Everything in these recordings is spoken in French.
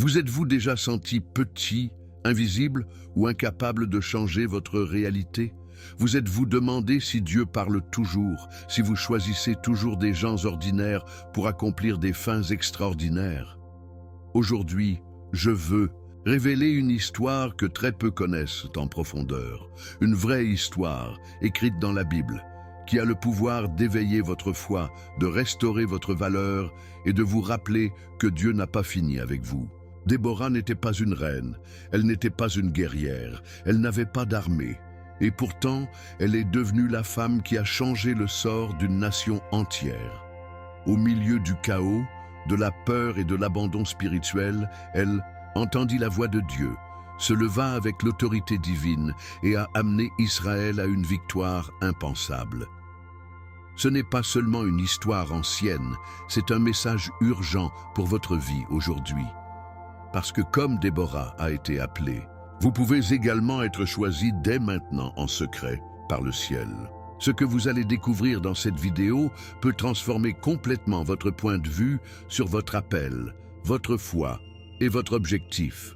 Vous êtes-vous déjà senti petit, invisible ou incapable de changer votre réalité? Vous êtes-vous demandé si Dieu parle toujours, si vous choisissez toujours des gens ordinaires pour accomplir des fins extraordinaires? Aujourd'hui, je veux révéler une histoire que très peu connaissent en profondeur, une vraie histoire écrite dans la Bible, qui a le pouvoir d'éveiller votre foi, de restaurer votre valeur et de vous rappeler que Dieu n'a pas fini avec vous. Déborah n'était pas une reine, elle n'était pas une guerrière, elle n'avait pas d'armée. Et pourtant, elle est devenue la femme qui a changé le sort d'une nation entière. Au milieu du chaos, de la peur et de l'abandon spirituel, elle entendit la voix de Dieu, se leva avec l'autorité divine et a amené Israël à une victoire impensable. Ce n'est pas seulement une histoire ancienne, c'est un message urgent pour votre vie aujourd'hui. Parce que comme Déborah a été appelée, vous pouvez également être choisi dès maintenant en secret par le ciel. Ce que vous allez découvrir dans cette vidéo peut transformer complètement votre point de vue sur votre appel, votre foi et votre objectif.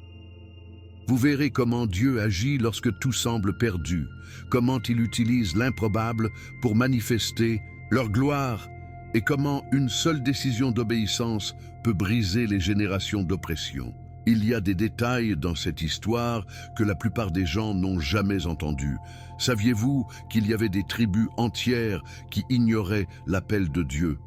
Vous verrez comment Dieu agit lorsque tout semble perdu, comment il utilise l'improbable pour manifester leur gloire et comment une seule décision d'obéissance peut briser les générations d'oppression. Il y a des détails dans cette histoire que la plupart des gens n'ont jamais entendus. Saviez-vous qu'il y avait des tribus entières qui ignoraient l'appel de Dieu?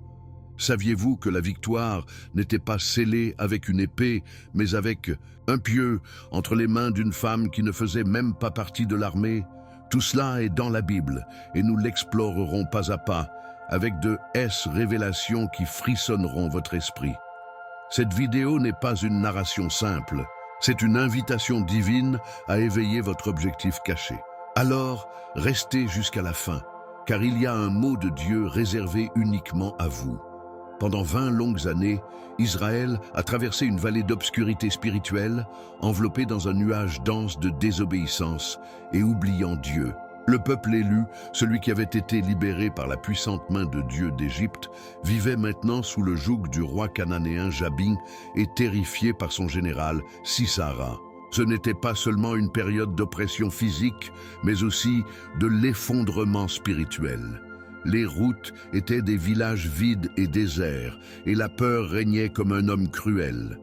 Saviez-vous que la victoire n'était pas scellée avec une épée, mais avec un pieu entre les mains d'une femme qui ne faisait même pas partie de l'armée? Tout cela est dans la Bible et nous l'explorerons pas à pas, avec de révélations qui frissonneront votre esprit. Cette vidéo n'est pas une narration simple, c'est une invitation divine à éveiller votre objectif caché. Alors, restez jusqu'à la fin, car il y a un mot de Dieu réservé uniquement à vous. Pendant 20 longues années, Israël a traversé une vallée d'obscurité spirituelle, enveloppée dans un nuage dense de désobéissance et oubliant Dieu. Le peuple élu, celui qui avait été libéré par la puissante main de Dieu d'Égypte, vivait maintenant sous le joug du roi cananéen Jabin et terrifié par son général Sisara. Ce n'était pas seulement une période d'oppression physique, mais aussi de l'effondrement spirituel. Les routes étaient des villages vides et déserts, et la peur régnait comme un homme cruel.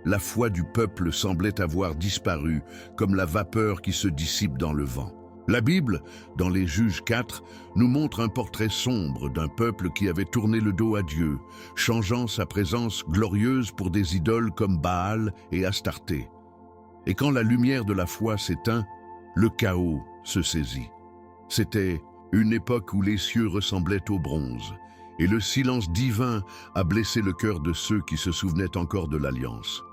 La foi du peuple semblait avoir disparu, comme la vapeur qui se dissipe dans le vent. La Bible, dans les Juges 4, nous montre un portrait sombre d'un peuple qui avait tourné le dos à Dieu, changeant sa présence glorieuse pour des idoles comme Baal et Astarté. Et quand la lumière de la foi s'éteint, le chaos se saisit. C'était une époque où les cieux ressemblaient au bronze, et le silence divin a blessé le cœur de ceux qui se souvenaient encore de l'Alliance.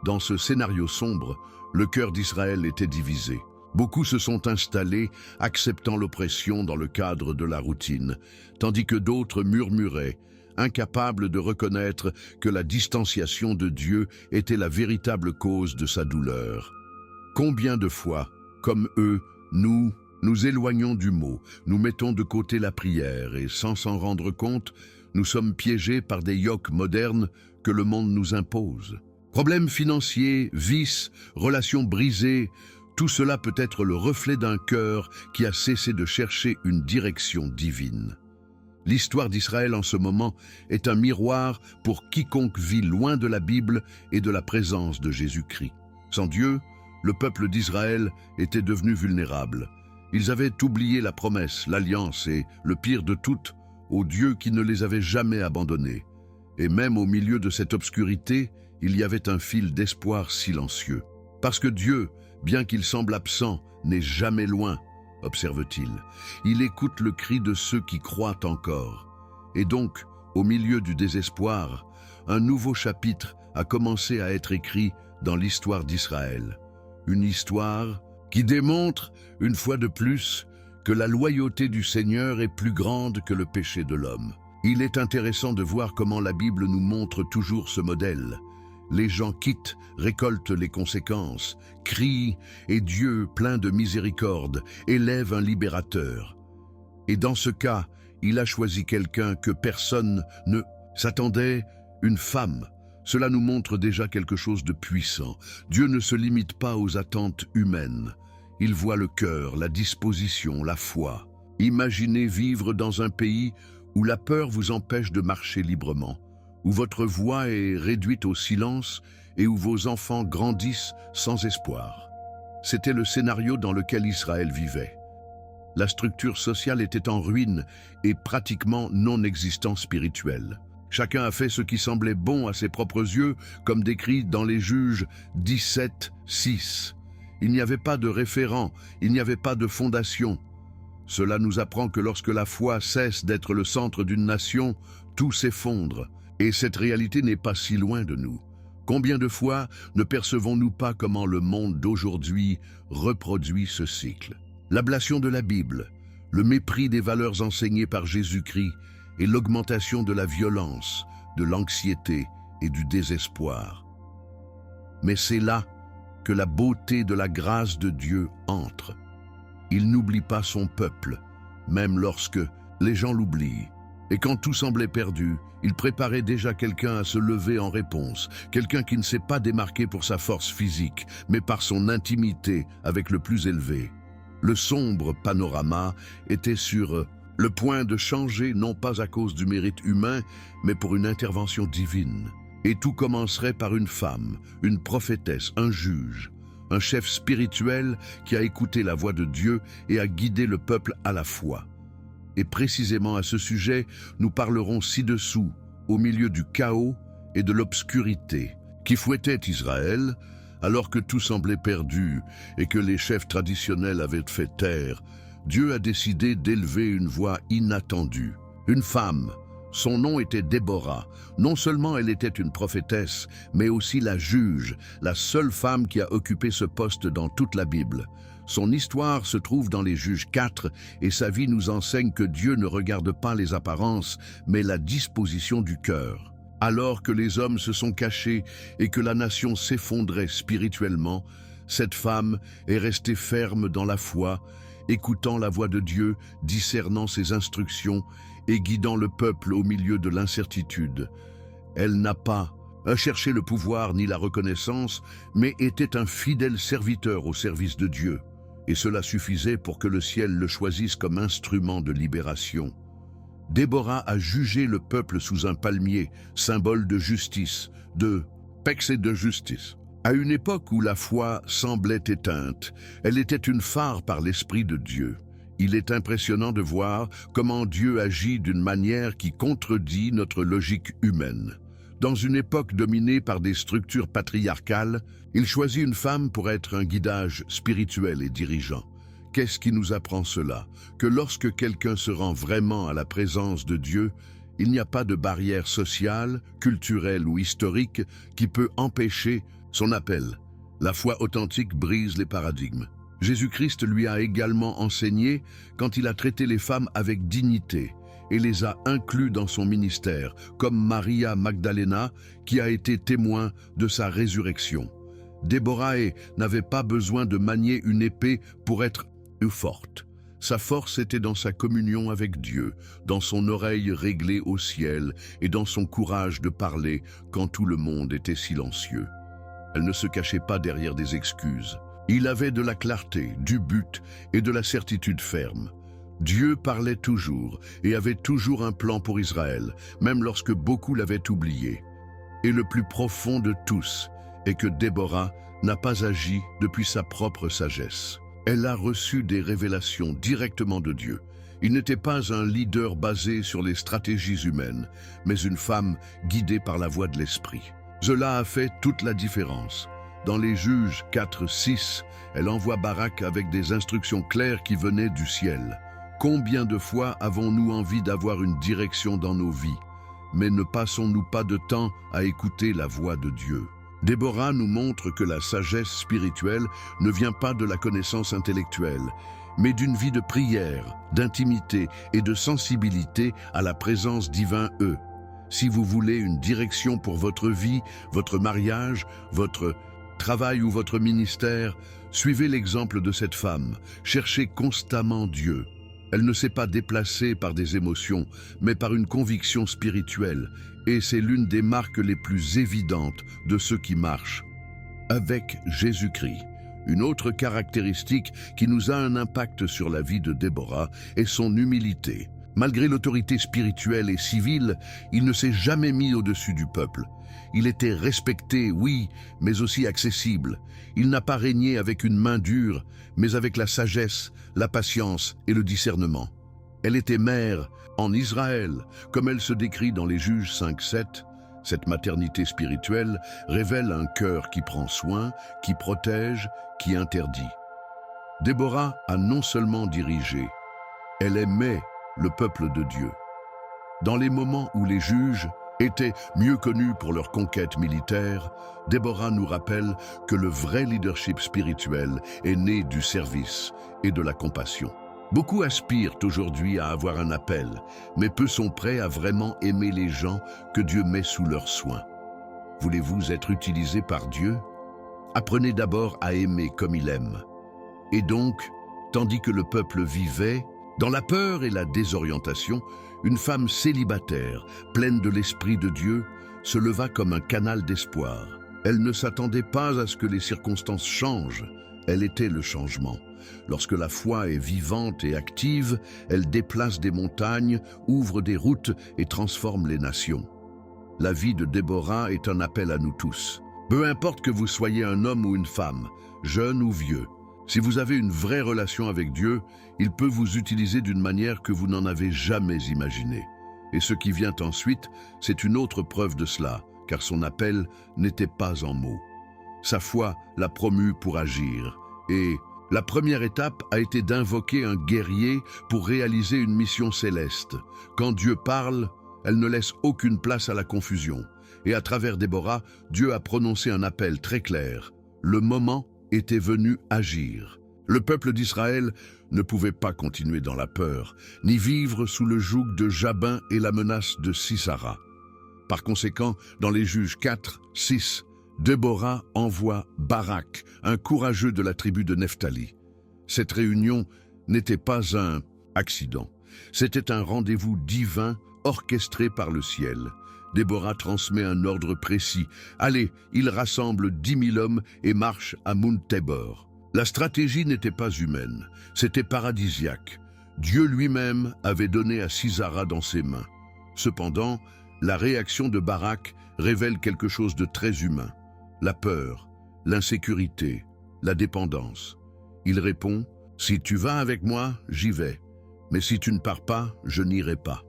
Dans ce scénario sombre, le cœur d'Israël était divisé. Beaucoup se sont installés, acceptant l'oppression dans le cadre de la routine, tandis que d'autres murmuraient, incapables de reconnaître que la distanciation de Dieu était la véritable cause de sa douleur. Combien de fois, comme eux, nous éloignons du mot, nous mettons de côté la prière et, sans s'en rendre compte, nous sommes piégés par des yoks modernes que le monde nous impose. Problèmes financiers, vices, relations brisées, tout cela peut être le reflet d'un cœur qui a cessé de chercher une direction divine. L'histoire d'Israël en ce moment est un miroir pour quiconque vit loin de la Bible et de la présence de Jésus-Christ. Sans Dieu, le peuple d'Israël était devenu vulnérable. Ils avaient oublié la promesse, l'alliance et, le pire de toutes, au Dieu qui ne les avait jamais abandonnés. Et même au milieu de cette obscurité, il y avait un fil d'espoir silencieux. Parce que Dieu, bien qu'il semble absent, n'est jamais loin, observe-t-il. Il écoute le cri de ceux qui croient encore. Et donc, au milieu du désespoir, un nouveau chapitre a commencé à être écrit dans l'histoire d'Israël. Une histoire qui démontre, une fois de plus, que la loyauté du Seigneur est plus grande que le péché de l'homme. Il est intéressant de voir comment la Bible nous montre toujours ce modèle. Les gens quittent, récoltent les conséquences, crient, et Dieu, plein de miséricorde, élève un libérateur. Et dans ce cas, il a choisi quelqu'un que personne ne s'attendait, une femme, Cela nous montre déjà quelque chose de puissant. Dieu ne se limite pas aux attentes humaines. Il voit le cœur, la disposition, la foi. Imaginez vivre dans un pays où la peur vous empêche de marcher librement, où votre voix est réduite au silence et où vos enfants grandissent sans espoir. C'était le scénario dans lequel Israël vivait. La structure sociale était en ruine et pratiquement non existant spirituelle. Chacun a fait ce qui semblait bon à ses propres yeux, comme décrit dans les Juges 17, 6. Il n'y avait pas de référent, il n'y avait pas de fondation. Cela nous apprend que lorsque la foi cesse d'être le centre d'une nation, tout s'effondre. Et cette réalité n'est pas si loin de nous. Combien de fois ne percevons-nous pas comment le monde d'aujourd'hui reproduit ce cycle? L'ablation de la Bible, le mépris des valeurs enseignées par Jésus-Christ et l'augmentation de la violence, de l'anxiété et du désespoir. Mais c'est là que la beauté de la grâce de Dieu entre. Il n'oublie pas son peuple, même lorsque les gens l'oublient. Et quand tout semblait perdu, il préparait déjà quelqu'un à se lever en réponse, quelqu'un qui ne s'est pas démarqué pour sa force physique, mais par son intimité avec le plus élevé. Le sombre panorama était sur le point de changer, non pas à cause du mérite humain, mais pour une intervention divine. Et tout commencerait par une femme, une prophétesse, un juge, un chef spirituel qui a écouté la voix de Dieu et a guidé le peuple à la foi. Et précisément à ce sujet, nous parlerons ci-dessous, au milieu du chaos et de l'obscurité, qui fouettait Israël, alors que tout semblait perdu et que les chefs traditionnels avaient fait taire. Dieu a décidé d'élever une voix inattendue, une femme. Son nom était Déborah. Non seulement elle était une prophétesse, mais aussi la juge, la seule femme qui a occupé ce poste dans toute la Bible. Son histoire se trouve dans les Juges 4 et sa vie nous enseigne que Dieu ne regarde pas les apparences, mais la disposition du cœur. Alors que les hommes se sont cachés et que la nation s'effondrait spirituellement, cette femme est restée ferme dans la foi, écoutant la voix de Dieu, discernant ses instructions et guidant le peuple au milieu de l'incertitude. Elle n'a pas cherché le pouvoir ni la reconnaissance, mais était un fidèle serviteur au service de Dieu. Et cela suffisait pour que le ciel le choisisse comme instrument de libération. Déborah a jugé le peuple sous un palmier, symbole de justice, de paix et de justice. À une époque où la foi semblait éteinte, elle était une phare par l'Esprit de Dieu. Il est impressionnant de voir comment Dieu agit d'une manière qui contredit notre logique humaine. Dans une époque dominée par des structures patriarcales, il choisit une femme pour être un guidage spirituel et dirigeant. Qu'est-ce qui nous apprend cela? Que lorsque quelqu'un se rend vraiment à la présence de Dieu, il n'y a pas de barrière sociale, culturelle ou historique qui peut empêcher son appel. La foi authentique brise les paradigmes. Jésus-Christ lui a également enseigné quand il a traité les femmes avec dignité et les a inclus dans son ministère, comme Maria Magdalena qui a été témoin de sa résurrection. Déborah n'avait pas besoin de manier une épée pour être forte. Sa force était dans sa communion avec Dieu, dans son oreille réglée au ciel et dans son courage de parler quand tout le monde était silencieux. Elle ne se cachait pas derrière des excuses. Il avait de la clarté, du but et de la certitude ferme. Dieu parlait toujours et avait toujours un plan pour Israël, même lorsque beaucoup l'avaient oublié. Et le plus profond de tous est que Déborah n'a pas agi depuis sa propre sagesse. Elle a reçu des révélations directement de Dieu. Il n'était pas un leader basé sur les stratégies humaines, mais une femme guidée par la voix de l'Esprit. Cela a fait toute la différence. Dans les Juges 4-6, elle envoie Barak avec des instructions claires qui venaient du ciel. Combien de fois avons-nous envie d'avoir une direction dans nos vies, mais ne passons-nous pas de temps à écouter la voix de Dieu? Déborah nous montre que la sagesse spirituelle ne vient pas de la connaissance intellectuelle, mais d'une vie de prière, d'intimité et de sensibilité à la présence divine. Si vous voulez une direction pour votre vie, votre mariage, votre travail ou votre ministère, suivez l'exemple de cette femme. Cherchez constamment Dieu. Elle ne s'est pas déplacée par des émotions, mais par une conviction spirituelle, et c'est l'une des marques les plus évidentes de ceux qui marchent avec Jésus-Christ. Une autre caractéristique qui nous a un impact sur la vie de Déborah est son humilité. Malgré l'autorité spirituelle et civile, il ne s'est jamais mis au-dessus du peuple. Il était respecté, oui, mais aussi accessible. Il n'a pas régné avec une main dure, mais avec la sagesse, la patience et le discernement. Elle était mère en Israël, comme elle se décrit dans les Juges 5-7. Cette maternité spirituelle révèle un cœur qui prend soin, qui protège, qui interdit. Déborah a non seulement dirigé, elle aimait le peuple de Dieu. Dans les moments où les juges étaient mieux connus pour leur conquête militaire, Déborah nous rappelle que le vrai leadership spirituel est né du service et de la compassion. Beaucoup aspirent aujourd'hui à avoir un appel, mais peu sont prêts à vraiment aimer les gens que Dieu met sous leurs soins. Voulez-vous être utilisé par Dieu? Apprenez d'abord à aimer comme il aime. Et donc, tandis que le peuple vivait dans la peur et la désorientation, une femme célibataire, pleine de l'Esprit de Dieu, se leva comme un canal d'espoir. Elle ne s'attendait pas à ce que les circonstances changent. Elle était le changement. Lorsque la foi est vivante et active, elle déplace des montagnes, ouvre des routes et transforme les nations. La vie de Déborah est un appel à nous tous. Peu importe que vous soyez un homme ou une femme, jeune ou vieux, si vous avez une vraie relation avec Dieu, il peut vous utiliser d'une manière que vous n'en avez jamais imaginée. Et ce qui vient ensuite, c'est une autre preuve de cela, car son appel n'était pas en mots. Sa foi l'a promu pour agir, et la première étape a été d'invoquer un guerrier pour réaliser une mission céleste. Quand Dieu parle, elle ne laisse aucune place à la confusion. Et à travers Déborah, Dieu a prononcé un appel très clair. Le moment était venu agir. Le peuple d'Israël ne pouvait pas continuer dans la peur, ni vivre sous le joug de Jabin et la menace de Sisara. Par conséquent, dans les Juges 4-6, Déborah envoie Barak, un courageux de la tribu de Nephtali. Cette réunion n'était pas un accident, c'était un rendez-vous divin orchestré par le ciel. Déborah transmet un ordre précis. Allez, il rassemble 10 000 hommes et marche à Mount Tabor. La stratégie n'était pas humaine, c'était paradisiaque. Dieu lui-même avait donné à Sisara dans ses mains. Cependant, la réaction de Barak révèle quelque chose de très humain. La peur, l'insécurité, la dépendance. Il répond, « Si tu vas avec moi, j'y vais. Mais si tu ne pars pas, je n'irai pas. »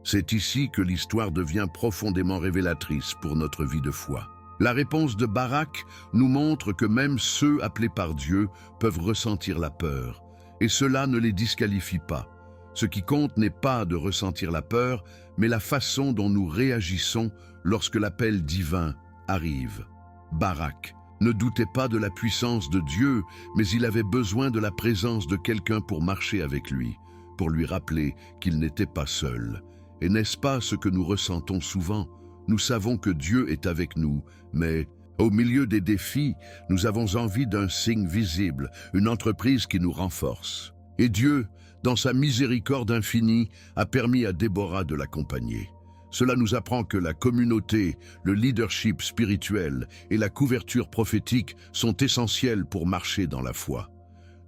C'est ici que l'histoire devient profondément révélatrice pour notre vie de foi. La réponse de Barak nous montre que même ceux appelés par Dieu peuvent ressentir la peur, et cela ne les disqualifie pas. Ce qui compte n'est pas de ressentir la peur, mais la façon dont nous réagissons lorsque l'appel divin arrive. Barak ne doutait pas de la puissance de Dieu, mais il avait besoin de la présence de quelqu'un pour marcher avec lui, pour lui rappeler qu'il n'était pas seul. Et n'est-ce pas ce que nous ressentons souvent? Nous savons que Dieu est avec nous, mais au milieu des défis, nous avons envie d'un signe visible, une entreprise qui nous renforce. Et Dieu, dans sa miséricorde infinie, a permis à Déborah de l'accompagner. Cela nous apprend que la communauté, le leadership spirituel et la couverture prophétique sont essentiels pour marcher dans la foi.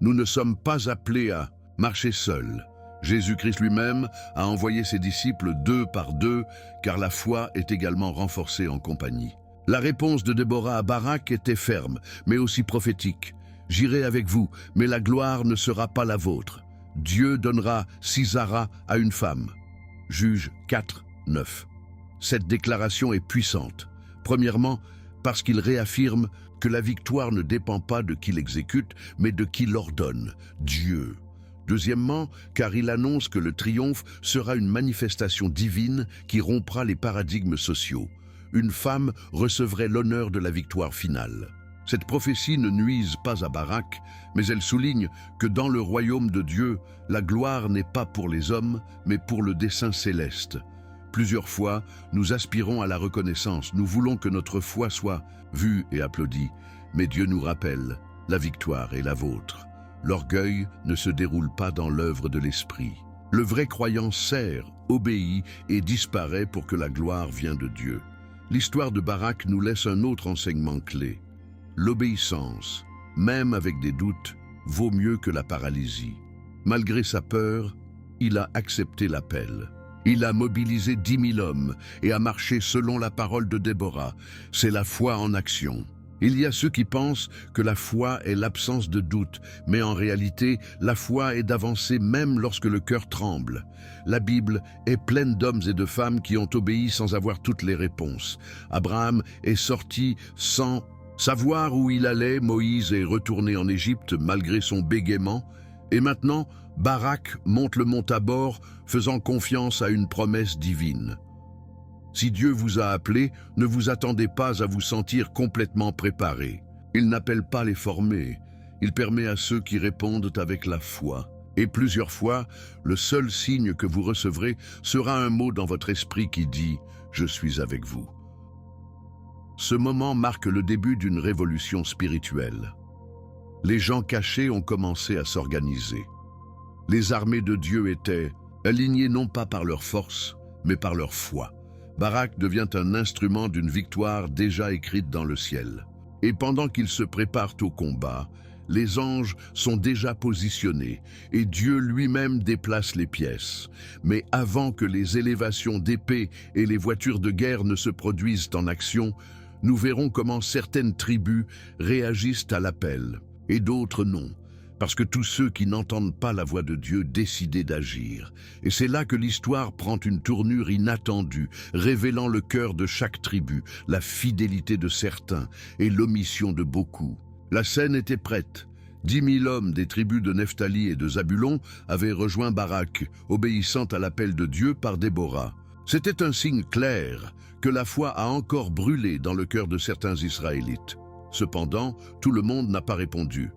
Nous ne sommes pas appelés à marcher seuls. Jésus-Christ lui-même a envoyé ses disciples 2 par 2, car la foi est également renforcée en compagnie. La réponse de Déborah à Barak était ferme, mais aussi prophétique. « J'irai avec vous, mais la gloire ne sera pas la vôtre. Dieu donnera Sisara à une femme. » Juges 4, 9. Cette déclaration est puissante. Premièrement, parce qu'il réaffirme que la victoire ne dépend pas de qui l'exécute, mais de qui l'ordonne, Dieu. Deuxièmement, car il annonce que le triomphe sera une manifestation divine qui rompra les paradigmes sociaux. Une femme recevrait l'honneur de la victoire finale. Cette prophétie ne nuise pas à Barak, mais elle souligne que dans le royaume de Dieu, la gloire n'est pas pour les hommes, mais pour le dessein céleste. Plusieurs fois, nous aspirons à la reconnaissance, nous voulons que notre foi soit vue et applaudie, mais Dieu nous rappelle, la victoire est la vôtre. l'orgueil ne se déroule pas dans l'œuvre de l'esprit. Le vrai croyant sert, obéit et disparaît pour que la gloire vienne de Dieu. L'histoire de Barak nous laisse un autre enseignement clé. L'obéissance, même avec des doutes, vaut mieux que la paralysie. Malgré sa peur, il a accepté l'appel. Il a mobilisé 10 000 hommes et a marché selon la parole de Déborah. C'est la foi en action. Il y a ceux qui pensent que la foi est l'absence de doute, mais en réalité, la foi est d'avancer même lorsque le cœur tremble. La Bible est pleine d'hommes et de femmes qui ont obéi sans avoir toutes les réponses. Abraham est sorti sans savoir où il allait, Moïse est retourné en Égypte malgré son bégaiement, et maintenant, Barak monte le mont Tabor, faisant confiance à une promesse divine. Si Dieu vous a appelé, ne vous attendez pas à vous sentir complètement préparé. Il n'appelle pas les formés, il permet à ceux qui répondent avec la foi. Et plusieurs fois, le seul signe que vous recevrez sera un mot dans votre esprit qui dit « Je suis avec vous ». Ce moment marque le début d'une révolution spirituelle. Les gens cachés ont commencé à s'organiser. Les armées de Dieu étaient alignées non pas par leur force, mais par leur foi. Barak devient un instrument d'une victoire déjà écrite dans le ciel. Et pendant qu'ils se préparent au combat, les anges sont déjà positionnés et Dieu lui-même déplace les pièces. Mais avant que les élévations d'épées et les voitures de guerre ne se produisent en action, nous verrons comment certaines tribus réagissent à l'appel et d'autres non. Parce que tous ceux qui n'entendent pas la voix de Dieu décidaient d'agir. Et c'est là que l'histoire prend une tournure inattendue, révélant le cœur de chaque tribu, la fidélité de certains et l'omission de beaucoup. La scène était prête. 10 000 hommes des tribus de Nephtali et de Zabulon avaient rejoint Barak, obéissant à l'appel de Dieu par Déborah. C'était un signe clair que la foi a encore brûlé dans le cœur de certains Israélites. Cependant, tout le monde n'a pas répondu.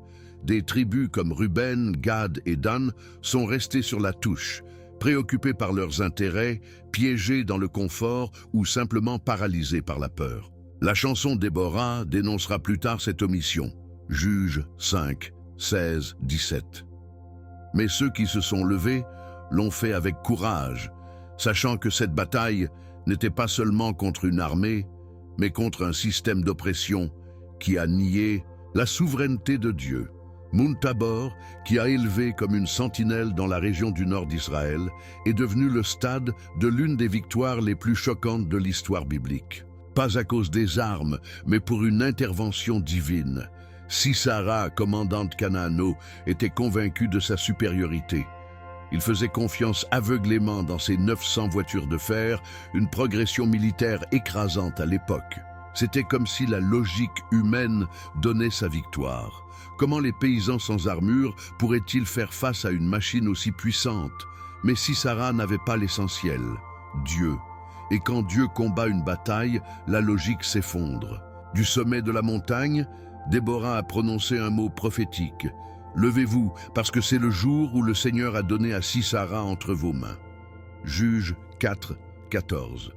Des tribus comme Ruben, Gad et Dan sont restées sur la touche, préoccupées par leurs intérêts, piégées dans le confort ou simplement paralysées par la peur. La chanson Déborah dénoncera plus tard cette omission. Juges 5, 16, 17. Mais ceux qui se sont levés l'ont fait avec courage, sachant que cette bataille n'était pas seulement contre une armée, mais contre un système d'oppression qui a nié la souveraineté de Dieu. Mount Tabor, qui a élevé comme une sentinelle dans la région du nord d'Israël, est devenu le stade de l'une des victoires les plus choquantes de l'histoire biblique. Pas à cause des armes, mais pour une intervention divine. Sisara, commandante Canaano, était convaincu de sa supériorité. Il faisait confiance aveuglément dans ses 900 voitures de fer, une progression militaire écrasante à l'époque. C'était comme si la logique humaine donnait sa victoire. Comment les paysans sans armure pourraient-ils faire face à une machine aussi puissante? Mais Sisara n'avait pas l'essentiel, Dieu. Et quand Dieu combat une bataille, la logique s'effondre. Du sommet de la montagne, Déborah a prononcé un mot prophétique. « Levez-vous, parce que c'est le jour où le Seigneur a donné à Sisara entre vos mains. » Juges 4, 14.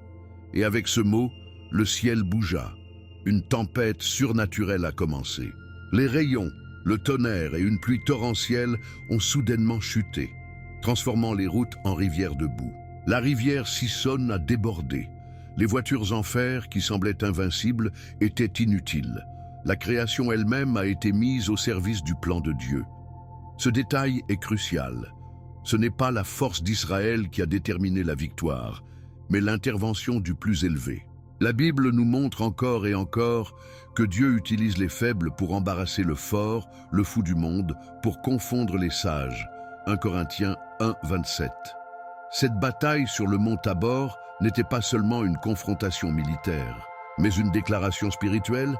Et avec ce mot, le ciel bougea. Une tempête surnaturelle a commencé. Les rayons, le tonnerre et une pluie torrentielle ont soudainement chuté, transformant les routes en rivières de boue. La rivière Sisson a débordé. Les voitures en fer, qui semblaient invincibles, étaient inutiles. La création elle-même a été mise au service du plan de Dieu. Ce détail est crucial. Ce n'est pas la force d'Israël qui a déterminé la victoire, mais l'intervention du plus élevé. La Bible nous montre encore et encore que Dieu utilise les faibles pour embarrasser le fort, le fou du monde, pour confondre les sages. 1 Corinthiens 1, 27. Cette bataille sur le mont Tabor n'était pas seulement une confrontation militaire, mais une déclaration spirituelle.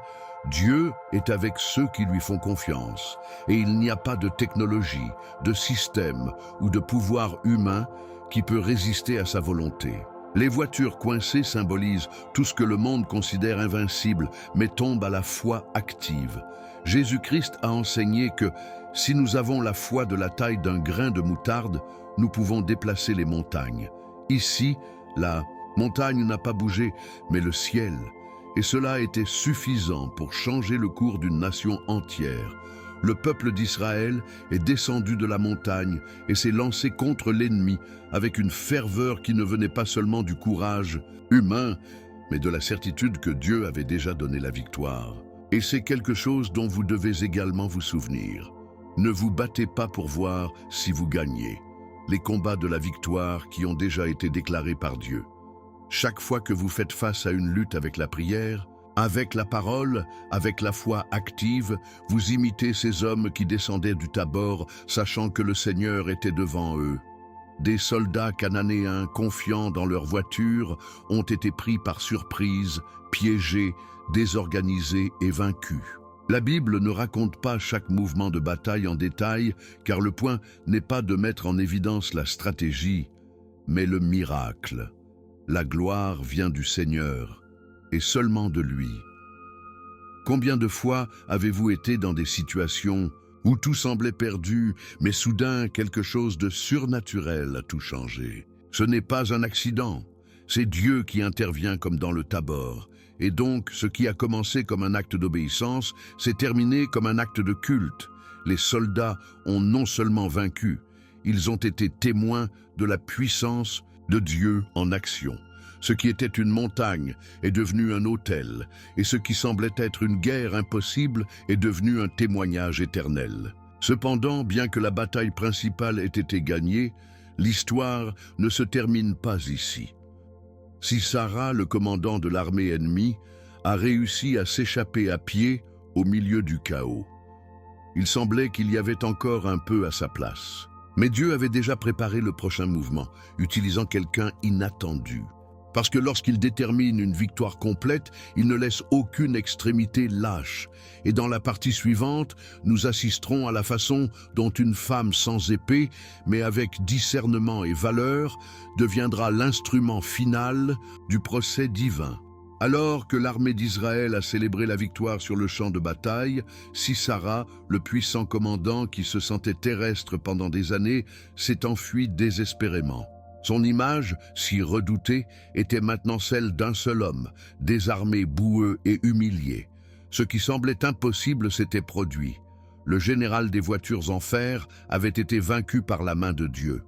Dieu est avec ceux qui lui font confiance, et il n'y a pas de technologie, de système ou de pouvoir humain qui peut résister à sa volonté. Les voitures coincées symbolisent tout ce que le monde considère invincible, mais tombe à la foi active. Jésus-Christ a enseigné que si nous avons la foi de la taille d'un grain de moutarde, nous pouvons déplacer les montagnes. Ici, la montagne n'a pas bougé, mais le ciel. Et cela était suffisant pour changer le cours d'une nation entière. le peuple d'Israël est descendu de la montagne et s'est lancé contre l'ennemi avec une ferveur qui ne venait pas seulement du courage humain, mais de la certitude que Dieu avait déjà donné la victoire. Et c'est quelque chose dont vous devez également vous souvenir. Ne vous battez pas pour voir si vous gagnez. Les combats de la victoire qui ont déjà été déclarés par Dieu. Chaque fois que vous faites face à une lutte avec la prière, avec la parole, avec la foi active, vous imitez ces hommes qui descendaient du Tabor, sachant que le Seigneur était devant eux. Des soldats cananéens, confiants dans leur voiture, ont été pris par surprise, piégés, désorganisés et vaincus. La Bible ne raconte pas chaque mouvement de bataille en détail, car le point n'est pas de mettre en évidence la stratégie, mais le miracle. La gloire vient du Seigneur, et seulement de lui. Combien de fois avez-vous été dans des situations où tout semblait perdu, mais soudain quelque chose de surnaturel a tout changé? Ce n'est pas un accident, c'est Dieu qui intervient comme dans le Tabor. Et donc, ce qui a commencé comme un acte d'obéissance s'est terminé comme un acte de culte. Les soldats ont non seulement vaincu, ils ont été témoins de la puissance de Dieu en action. Ce qui était une montagne est devenu un autel, et ce qui semblait être une guerre impossible est devenu un témoignage éternel. Cependant, bien que la bataille principale ait été gagnée, l'histoire ne se termine pas ici. Sisera, le commandant de l'armée ennemie, a réussi à s'échapper à pied au milieu du chaos. Il semblait qu'il y avait encore un peu à sa place. Mais Dieu avait déjà préparé le prochain mouvement, utilisant quelqu'un inattendu. Parce que lorsqu'il détermine une victoire complète, il ne laisse aucune extrémité lâche. Et dans la partie suivante, nous assisterons à la façon dont une femme sans épée, mais avec discernement et valeur, deviendra l'instrument final du procès divin. Alors que l'armée d'Israël a célébré la victoire sur le champ de bataille, Sisera, le puissant commandant qui se sentait terrestre pendant des années, s'est enfui désespérément. Son image, si redoutée, était maintenant celle d'un seul homme, désarmé, boueux et humilié. Ce qui semblait impossible s'était produit. Le général des voitures en fer avait été vaincu par la main de Dieu.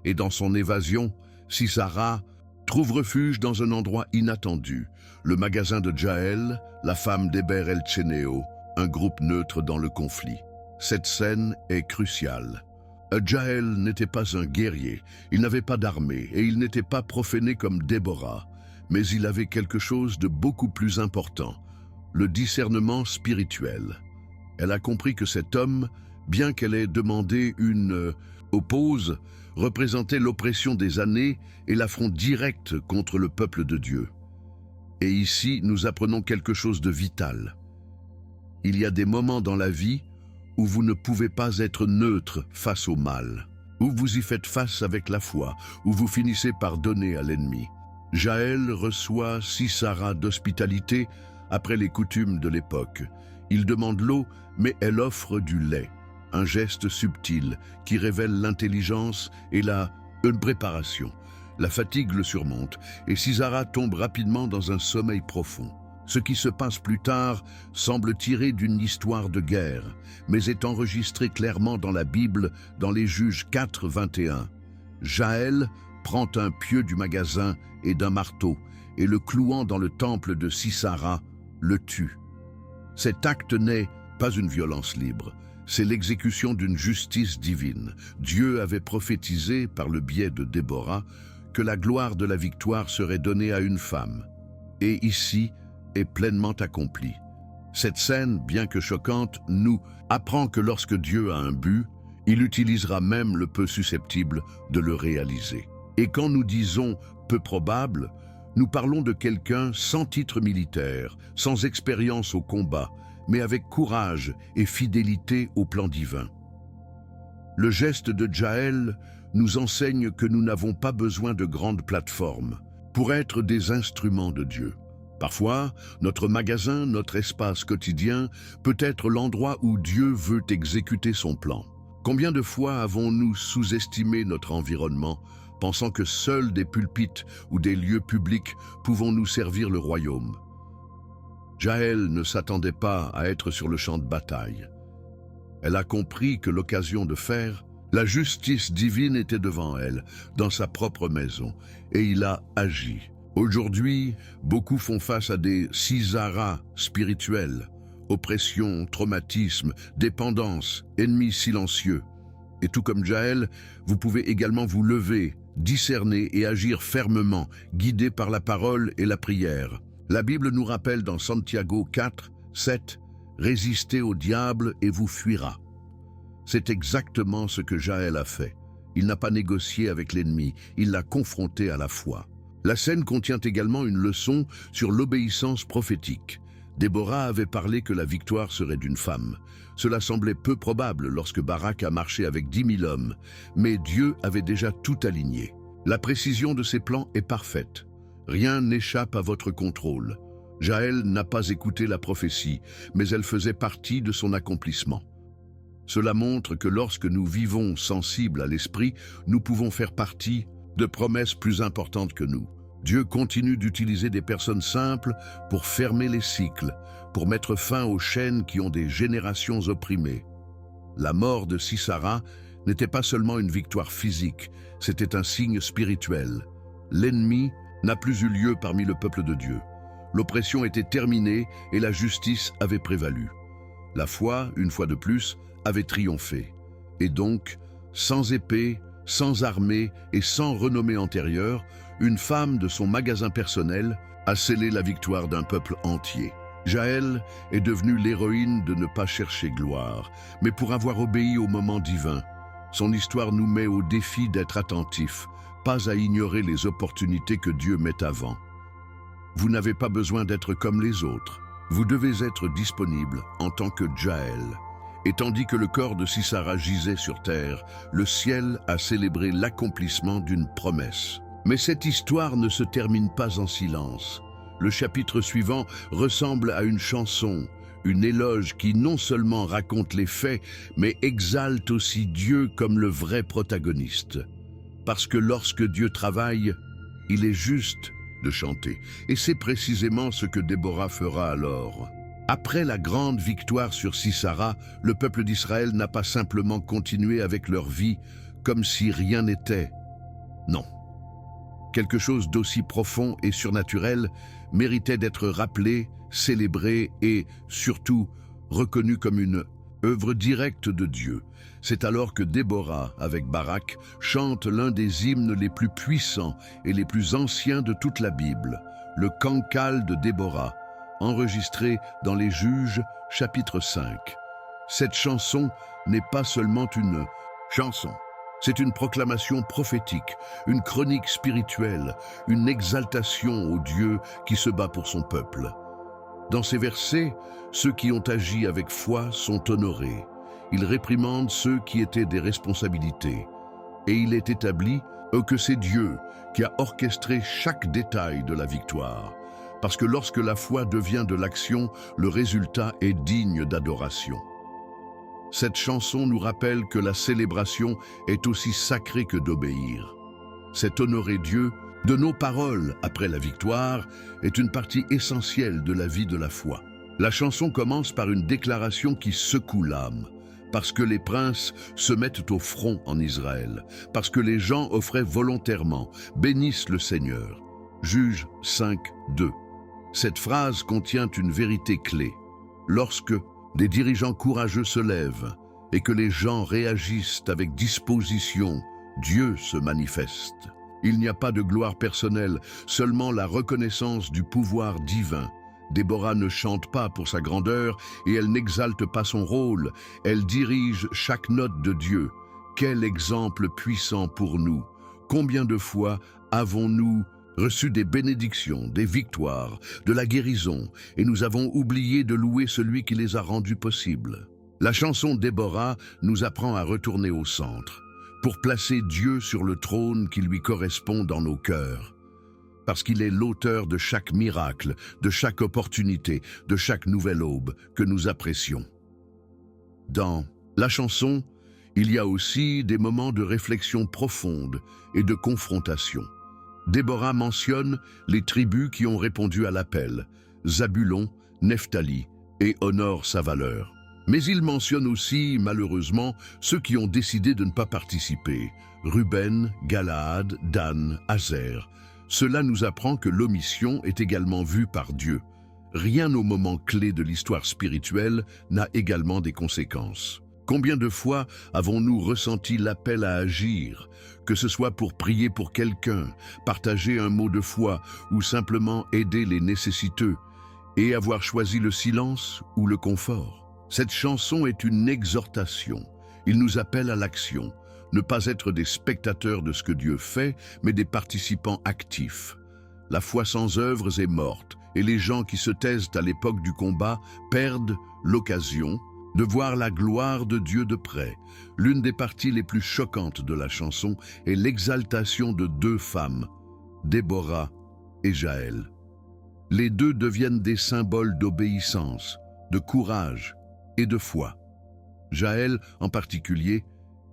Et dans son évasion, Sisera trouve refuge dans un endroit inattendu, le magasin de Jaël, la femme d'Héber El-Tchénéo, un groupe neutre dans le conflit. Cette scène est cruciale. Jaël n'était pas un guerrier, il n'avait pas d'armée et il n'était pas profané comme Déborah, mais il avait quelque chose de beaucoup plus important, le discernement spirituel. Elle a compris que cet homme, bien qu'elle ait demandé une oppose, représentait l'oppression des années et l'affront direct contre le peuple de Dieu. Et ici, nous apprenons quelque chose de vital. Il y a des moments dans la vie où vous ne pouvez pas être neutre face au mal, où vous y faites face avec la foi, où vous finissez par donner à l'ennemi. Jaël reçoit Sisera d'hospitalité après les coutumes de l'époque. Il demande l'eau, mais elle offre du lait, un geste subtil qui révèle l'intelligence et une préparation. La fatigue le surmonte et Sisera tombe rapidement dans un sommeil profond. Ce qui se passe plus tard semble tiré d'une histoire de guerre, mais est enregistré clairement dans la Bible, dans les Juges 4, 21. Jaël prend un pieu du magasin et d'un marteau, et le clouant dans le temple de Sisera, le tue. Cet acte n'est pas une violence libre, c'est l'exécution d'une justice divine. Dieu avait prophétisé, par le biais de Déborah, que la gloire de la victoire serait donnée à une femme. Et ici, est pleinement accomplie. Cette scène, bien que choquante, nous apprend que lorsque Dieu a un but, il utilisera même le peu susceptible de le réaliser. Et quand nous disons « peu probable », nous parlons de quelqu'un sans titre militaire, sans expérience au combat, mais avec courage et fidélité au plan divin. Le geste de Jaël nous enseigne que nous n'avons pas besoin de grandes plateformes pour être des instruments de Dieu. Parfois, notre magasin, notre espace quotidien peut être l'endroit où Dieu veut exécuter son plan. Combien de fois avons-nous sous-estimé notre environnement, pensant que seuls des pulpites ou des lieux publics pouvons nous servir le royaume? Jaël ne s'attendait pas à être sur le champ de bataille. Elle a compris que l'occasion de faire, la justice divine était devant elle, dans sa propre maison, et il a agi. Aujourd'hui, beaucoup font face à des Sisara spirituels, oppression, traumatisme, dépendance, ennemis silencieux. Et tout comme Jaël, vous pouvez également vous lever, discerner et agir fermement, guidé par la parole et la prière. La Bible nous rappelle dans Santiago 4, 7, « Résistez au diable et vous fuira ». C'est exactement ce que Jaël a fait. Il n'a pas négocié avec l'ennemi, il l'a confronté à la foi. La scène contient également une leçon sur l'obéissance prophétique. Déborah avait parlé que la victoire serait d'une femme. Cela semblait peu probable lorsque Barak a marché avec 10 000 hommes, mais Dieu avait déjà tout aligné. La précision de ses plans est parfaite. Rien n'échappe à votre contrôle. Jaël n'a pas écouté la prophétie, mais elle faisait partie de son accomplissement. Cela montre que lorsque nous vivons sensibles à l'esprit, nous pouvons faire partie de promesses plus importantes que nous. Dieu continue d'utiliser des personnes simples pour fermer les cycles, pour mettre fin aux chaînes qui ont des générations opprimées. La mort de Sisara n'était pas seulement une victoire physique, c'était un signe spirituel. L'ennemi n'a plus eu lieu parmi le peuple de Dieu. L'oppression était terminée et la justice avait prévalu. La foi, une fois de plus, avait triomphé. Et donc, sans épée, sans armée et sans renommée antérieure, une femme de son magasin personnel a scellé la victoire d'un peuple entier. Jaël est devenue l'héroïne de ne pas chercher gloire, mais pour avoir obéi au moment divin. Son histoire nous met au défi d'être attentifs, pas à ignorer les opportunités que Dieu met avant. Vous n'avez pas besoin d'être comme les autres. Vous devez être disponible en tant que Jaël. Et tandis que le corps de Sisara gisait sur terre, le ciel a célébré l'accomplissement d'une promesse. Mais cette histoire ne se termine pas en silence. Le chapitre suivant ressemble à une chanson, une éloge qui non seulement raconte les faits, mais exalte aussi Dieu comme le vrai protagoniste. Parce que lorsque Dieu travaille, il est juste de chanter. Et c'est précisément ce que Déborah fera alors. Après la grande victoire sur Sisara, le peuple d'Israël n'a pas simplement continué avec leur vie comme si rien n'était. Non. Quelque chose d'aussi profond et surnaturel méritait d'être rappelé, célébré et, surtout, reconnu comme une œuvre directe de Dieu. C'est alors que Déborah, avec Barak, chante l'un des hymnes les plus puissants et les plus anciens de toute la Bible, le Cancal de Déborah, enregistré dans les Juges, chapitre 5. Cette chanson n'est pas seulement une chanson. C'est une proclamation prophétique, une chronique spirituelle, une exaltation au Dieu qui se bat pour son peuple. Dans ces versets, ceux qui ont agi avec foi sont honorés. Ils réprimandent ceux qui étaient des responsabilités. Et il est établi que c'est Dieu qui a orchestré chaque détail de la victoire. Parce que lorsque la foi devient de l'action, le résultat est digne d'adoration. Cette chanson nous rappelle que la célébration est aussi sacrée que d'obéir. C'est honorer Dieu de nos paroles après la victoire est une partie essentielle de la vie de la foi. La chanson commence par une déclaration qui secoue l'âme, parce que les princes se mettent au front en Israël, parce que les gens offraient volontairement, bénissent le Seigneur. Juges 5, 2. Cette phrase contient une vérité clé. Lorsque des dirigeants courageux se lèvent et que les gens réagissent avec disposition, Dieu se manifeste. Il n'y a pas de gloire personnelle, seulement la reconnaissance du pouvoir divin. Déborah ne chante pas pour sa grandeur et elle n'exalte pas son rôle, elle dirige chaque note de Dieu. Quel exemple puissant pour nous! Combien de fois avons-nous reçu des bénédictions, des victoires, de la guérison, et nous avons oublié de louer celui qui les a rendues possibles. La chanson Déborah nous apprend à retourner au centre, pour placer Dieu sur le trône qui lui correspond dans nos cœurs. Parce qu'il est l'auteur de chaque miracle, de chaque opportunité, de chaque nouvelle aube que nous apprécions. Dans la chanson, il y a aussi des moments de réflexion profonde et de confrontation. Déborah mentionne les tribus qui ont répondu à l'appel, Zabulon, Nephtali, et honore sa valeur. Mais il mentionne aussi, malheureusement, ceux qui ont décidé de ne pas participer. Ruben, Galaad, Dan, Azer. Cela nous apprend que l'omission est également vue par Dieu. Rien au moment clé de l'histoire spirituelle n'a également des conséquences. Combien de fois avons-nous ressenti l'appel à agir, que ce soit pour prier pour quelqu'un, partager un mot de foi ou simplement aider les nécessiteux, et avoir choisi le silence ou le confort? Cette chanson est une exhortation. Il nous appelle à l'action, ne pas être des spectateurs de ce que Dieu fait, mais des participants actifs. La foi sans œuvres est morte, et les gens qui se taisent à l'époque du combat perdent l'occasion de voir la gloire de Dieu de près. L'une des parties les plus choquantes de la chanson est l'exaltation de deux femmes, Déborah et Jaël. Les deux deviennent des symboles d'obéissance, de courage et de foi. Jaël, en particulier,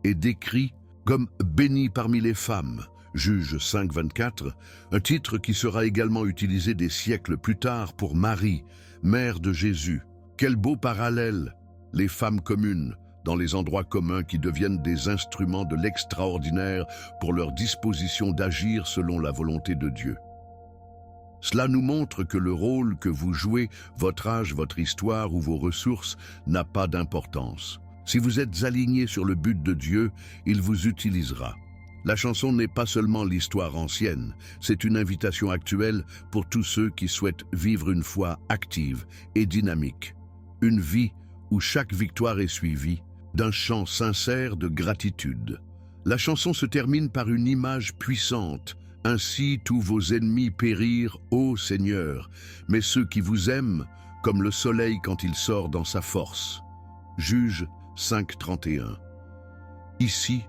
est décrit comme « béni parmi les femmes », Juge 5, 24, un titre qui sera également utilisé des siècles plus tard pour Marie, mère de Jésus. Quel beau parallèle, les femmes communes, dans les endroits communs qui deviennent des instruments de l'extraordinaire pour leur disposition d'agir selon la volonté de Dieu. Cela nous montre que le rôle que vous jouez, votre âge, votre histoire ou vos ressources n'a pas d'importance. Si vous êtes aligné sur le but de Dieu, il vous utilisera. La chanson n'est pas seulement l'histoire ancienne, c'est une invitation actuelle pour tous ceux qui souhaitent vivre une foi active et dynamique. Une vie où chaque victoire est suivie d'un chant sincère de gratitude. La chanson se termine par une image puissante. Ainsi tous vos ennemis périrent, ô Seigneur, mais ceux qui vous aiment, comme le soleil quand il sort dans sa force. Juge 5, 31. Ici,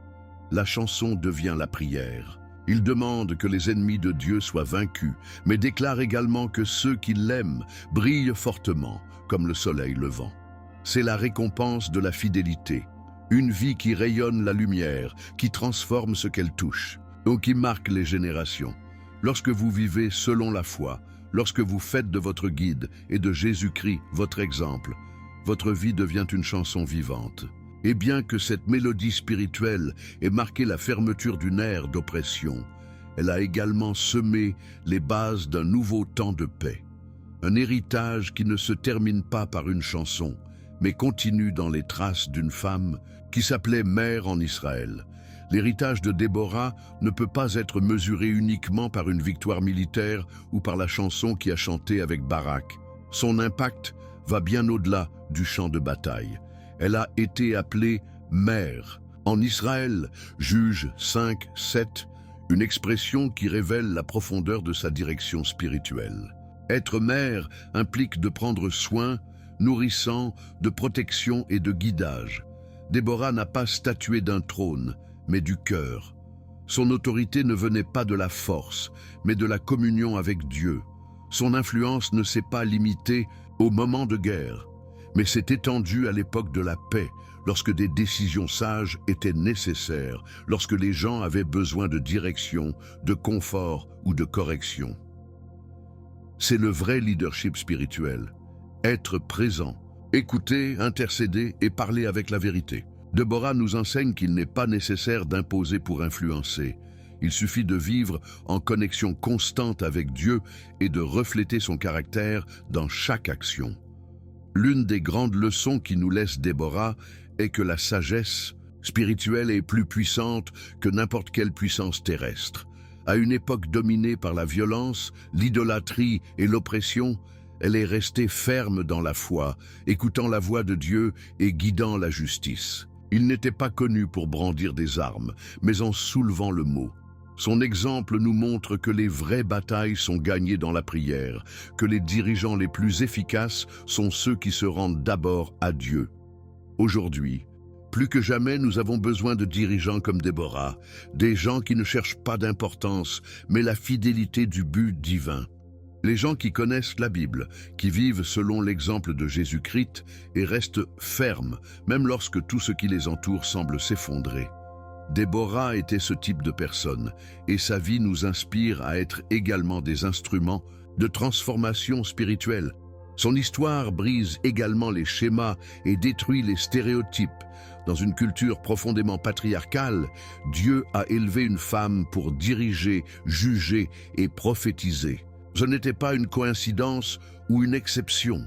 la chanson devient la prière. Il demande que les ennemis de Dieu soient vaincus, mais déclare également que ceux qui l'aiment brillent fortement, comme le soleil levant. C'est la récompense de la fidélité, une vie qui rayonne la lumière, qui transforme ce qu'elle touche, ou qui marque les générations. Lorsque vous vivez selon la foi, lorsque vous faites de votre guide et de Jésus-Christ votre exemple, votre vie devient une chanson vivante. Et bien que cette mélodie spirituelle ait marqué la fermeture d'une ère d'oppression, elle a également semé les bases d'un nouveau temps de paix. Un héritage qui ne se termine pas par une chanson, mais continue dans les traces d'une femme qui s'appelait mère en Israël. L'héritage de Déborah ne peut pas être mesuré uniquement par une victoire militaire ou par la chanson qui a chanté avec Barak. Son impact va bien au-delà du champ de bataille. Elle a été appelée mère. En Israël, Juge 5, 7, une expression qui révèle la profondeur de sa direction spirituelle. Être mère implique de prendre soin, nourrissant, de protection et de guidage. Déborah n'a pas statué d'un trône, mais du cœur. Son autorité ne venait pas de la force, mais de la communion avec Dieu. Son influence ne s'est pas limitée au moment de guerre, mais s'est étendue à l'époque de la paix, lorsque des décisions sages étaient nécessaires, lorsque les gens avaient besoin de direction, de confort ou de correction. C'est le vrai leadership spirituel. Être présent, écouter, intercéder et parler avec la vérité. Déborah nous enseigne qu'il n'est pas nécessaire d'imposer pour influencer. Il suffit de vivre en connexion constante avec Dieu et de refléter son caractère dans chaque action. L'une des grandes leçons qui nous laisse Déborah est que la sagesse spirituelle est plus puissante que n'importe quelle puissance terrestre. À une époque dominée par la violence, l'idolâtrie et l'oppression, elle est restée ferme dans la foi, écoutant la voix de Dieu et guidant la justice. Il n'était pas connu pour brandir des armes, mais en soulevant le mot. Son exemple nous montre que les vraies batailles sont gagnées dans la prière, que les dirigeants les plus efficaces sont ceux qui se rendent d'abord à Dieu. Aujourd'hui, plus que jamais, nous avons besoin de dirigeants comme Déborah, des gens qui ne cherchent pas d'importance, mais la fidélité du but divin. Les gens qui connaissent la Bible, qui vivent selon l'exemple de Jésus-Christ et restent fermes, même lorsque tout ce qui les entoure semble s'effondrer. Déborah était ce type de personne, et sa vie nous inspire à être également des instruments de transformation spirituelle. Son histoire brise également les schémas et détruit les stéréotypes. Dans une culture profondément patriarcale, Dieu a élevé une femme pour diriger, juger et prophétiser. Ce n'était pas une coïncidence ou une exception.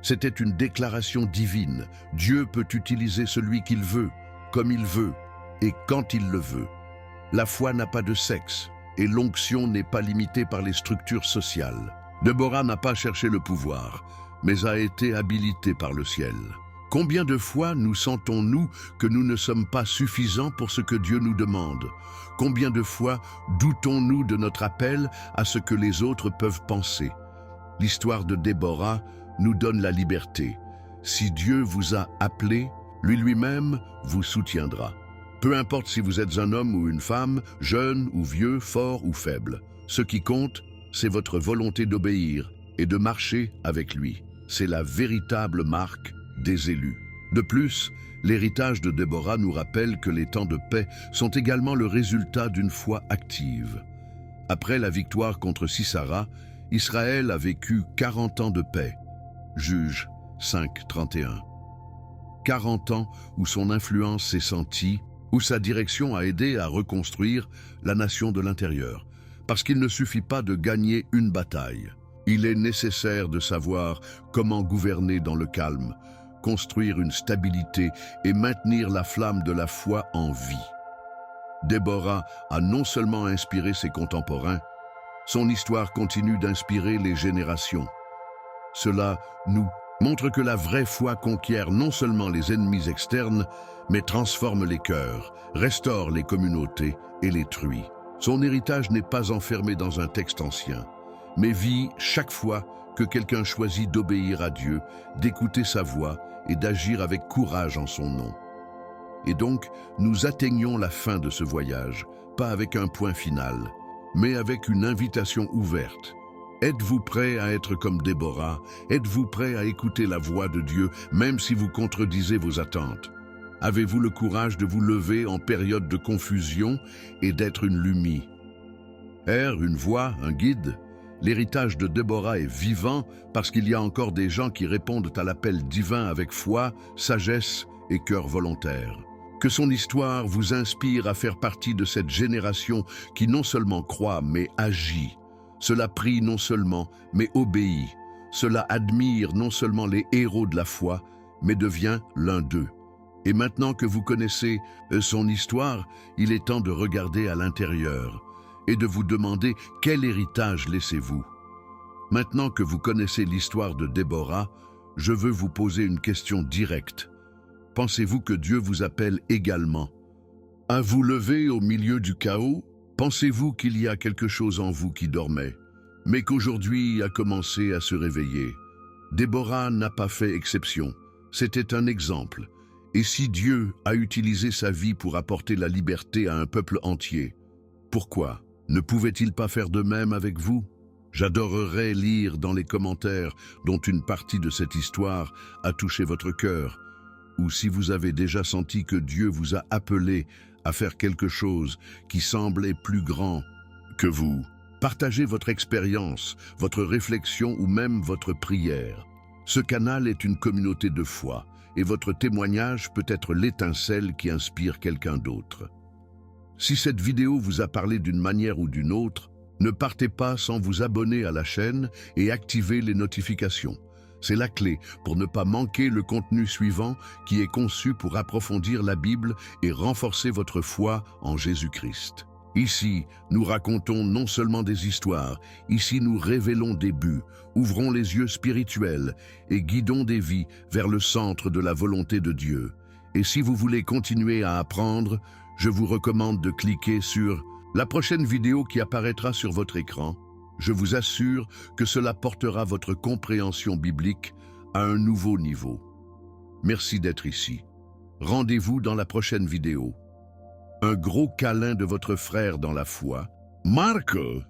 C'était une déclaration divine. Dieu peut utiliser celui qu'il veut, comme il veut et quand il le veut. La foi n'a pas de sexe et l'onction n'est pas limitée par les structures sociales. Déborah n'a pas cherché le pouvoir, mais a été habilitée par le ciel. Combien de fois nous sentons-nous que nous ne sommes pas suffisants pour ce que Dieu nous demande? Combien de fois doutons-nous de notre appel à ce que les autres peuvent penser? L'histoire de Déborah nous donne la liberté. Si Dieu vous a appelé, lui-même vous soutiendra. Peu importe si vous êtes un homme ou une femme, jeune ou vieux, fort ou faible. Ce qui compte, c'est votre volonté d'obéir et de marcher avec lui. C'est la véritable marque des élus. De plus, l'héritage de Déborah nous rappelle que les temps de paix sont également le résultat d'une foi active. Après la victoire contre Sisera, Israël a vécu 40 ans de paix. Juges 5, 31. 40 ans où son influence s'est sentie, où sa direction a aidé à reconstruire la nation de l'intérieur. Parce qu'il ne suffit pas de gagner une bataille. Il est nécessaire de savoir comment gouverner dans le calme, construire une stabilité et maintenir la flamme de la foi en vie. Déborah a non seulement inspiré ses contemporains, son histoire continue d'inspirer les générations. Cela nous montre que la vraie foi conquiert non seulement les ennemis externes, mais transforme les cœurs, restaure les communautés et les truie. Son héritage n'est pas enfermé dans un texte ancien, mais vit chaque fois que quelqu'un choisit d'obéir à Dieu, d'écouter sa voix et d'agir avec courage en son nom. Et donc, nous atteignons la fin de ce voyage, pas avec un point final, mais avec une invitation ouverte. Êtes-vous prêt à être comme Déborah? Êtes-vous prêt à écouter la voix de Dieu, même si vous contredisez vos attentes? Avez-vous le courage de vous lever en période de confusion et d'être une lumière? Une voix, un guide? L'héritage de Déborah est vivant parce qu'il y a encore des gens qui répondent à l'appel divin avec foi, sagesse et cœur volontaire. Que son histoire vous inspire à faire partie de cette génération qui non seulement croit, mais agit. Cela prie non seulement, mais obéit. Cela admire non seulement les héros de la foi, mais devient l'un d'eux. Et maintenant que vous connaissez son histoire, il est temps de regarder à l'intérieur et de vous demander quel héritage laissez-vous. Maintenant que vous connaissez l'histoire de Déborah, je veux vous poser une question directe. Pensez-vous que Dieu vous appelle également à vous lever au milieu du chaos? Pensez-vous qu'il y a quelque chose en vous qui dormait, mais qu'aujourd'hui a commencé à se réveiller? Déborah n'a pas fait exception. C'était un exemple. Et si Dieu a utilisé sa vie pour apporter la liberté à un peuple entier, pourquoi ne pouvait-il pas faire de même avec vous? J'adorerais lire dans les commentaires dont une partie de cette histoire a touché votre cœur, ou si vous avez déjà senti que Dieu vous a appelé à faire quelque chose qui semblait plus grand que vous. Partagez votre expérience, votre réflexion ou même votre prière. Ce canal est une communauté de foi et votre témoignage peut être l'étincelle qui inspire quelqu'un d'autre. Si cette vidéo vous a parlé d'une manière ou d'une autre, ne partez pas sans vous abonner à la chaîne et activer les notifications. C'est la clé pour ne pas manquer le contenu suivant qui est conçu pour approfondir la Bible et renforcer votre foi en Jésus-Christ. Ici, nous racontons non seulement des histoires, ici nous révélons des buts, ouvrons les yeux spirituels et guidons des vies vers le centre de la volonté de Dieu. Et si vous voulez continuer à apprendre, je vous recommande de cliquer sur la prochaine vidéo qui apparaîtra sur votre écran. Je vous assure que cela portera votre compréhension biblique à un nouveau niveau. Merci d'être ici. Rendez-vous dans la prochaine vidéo. Un gros câlin de votre frère dans la foi, Marco.